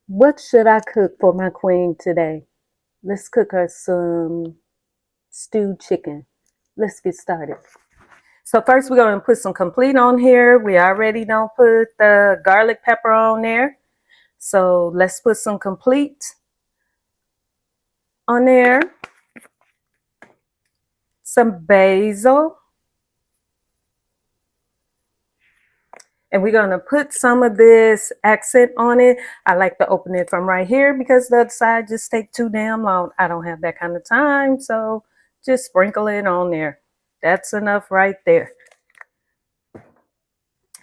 What should I cook for my queen today? Let's cook her some stewed chicken. Let's get started. So first we're going to put some complete on here. We already don't put the garlic pepper on there. So let's put some complete on there. Some basil. And we're going to put some of this accent on it. I like to open it from right here because the other side just takes too damn long. I don't have that kind of time. So just sprinkle it on there. That's enough right there.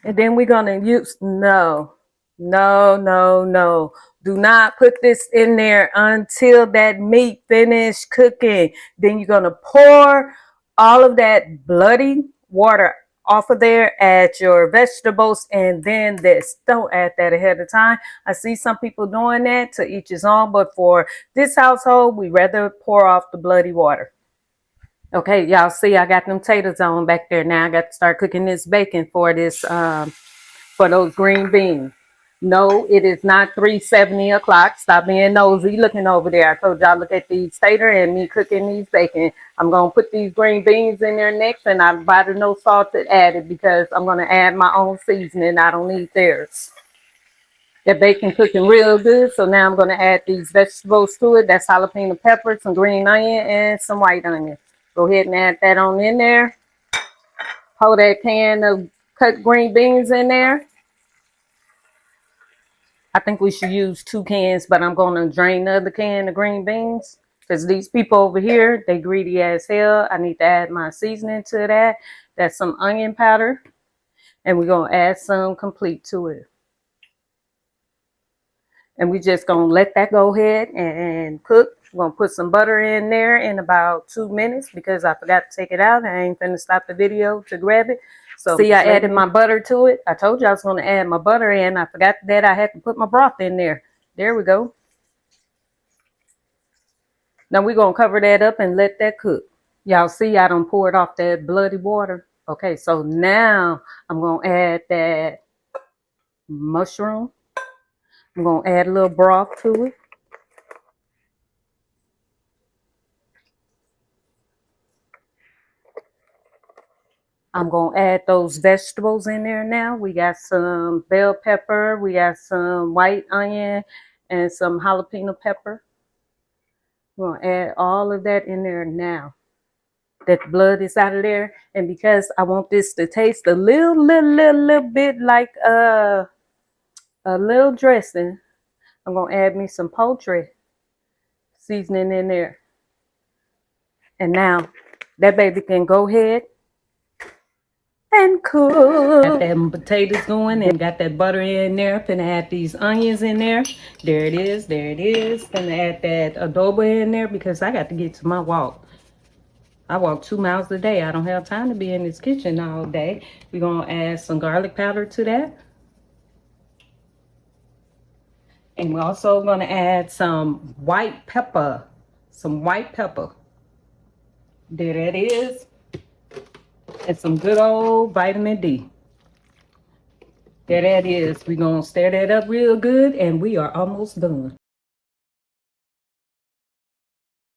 And then we're going to use, no. Do not put this in there until that meat finished cooking. Then you're going to pour all of that bloody water off of there, add your vegetables, and then this. Don't add that ahead of time. I see some people doing that, to each his own, but for this household, we rather pour off the bloody water. Okay, y'all see I got them potatoes on back there now. I got to start cooking this bacon for this, for those green beans. No, it is not 3:70 o'clock. Stop being nosy looking over there. I told y'all look at these tater and me cooking these bacon. I'm going to put these green beans in there next, and I butter no salt added because I'm going to add my own seasoning. I don't need theirs. The bacon cooking real good, so now I'm going to add these vegetables to it. That's jalapeno pepper, some green onion, and some white onion. Go ahead and add that on in there. Pour that can of cut green beans in there. I think we should use 2 cans, but I'm going to drain the other can of green beans because these people over here, they greedy as hell. I need to add my seasoning to that. That's some onion powder, and we're going to add some complete to it. And we just going to let that go ahead and cook. We're going to put some butter in there in about 2 minutes because I forgot to take it out. I ain't finna stop the video to grab it. So see, I added my butter to it. I told you I was going to add my butter in. I forgot that I had to put my broth in there. There we go. Now we're going to cover that up and let that cook. Y'all see I done poured off that bloody water. Okay, so now I'm going to add that mushroom. I'm going to add a little broth to it. I'm going to add those vegetables in there now. We got some bell pepper. We got some white onion and some jalapeno pepper. We're going to add all of that in there now. That blood is out of there. And because I want this to taste a little bit like a little dressing, I'm going to add me some poultry seasoning in there. And now that baby can go ahead and cook. Got that potatoes going and got that butter in there. Finna add these onions in there. There it is. There it is. Finna add that adobo in there because I got to get to my walk. I walk 2 miles a day. I don't have time to be in this kitchen all day. We're going to add some garlic powder to that. And we're also going to add some white pepper. Some white pepper. There it is. And some good old vitamin D. There that is. We're going to stir that up real good, and we are almost done.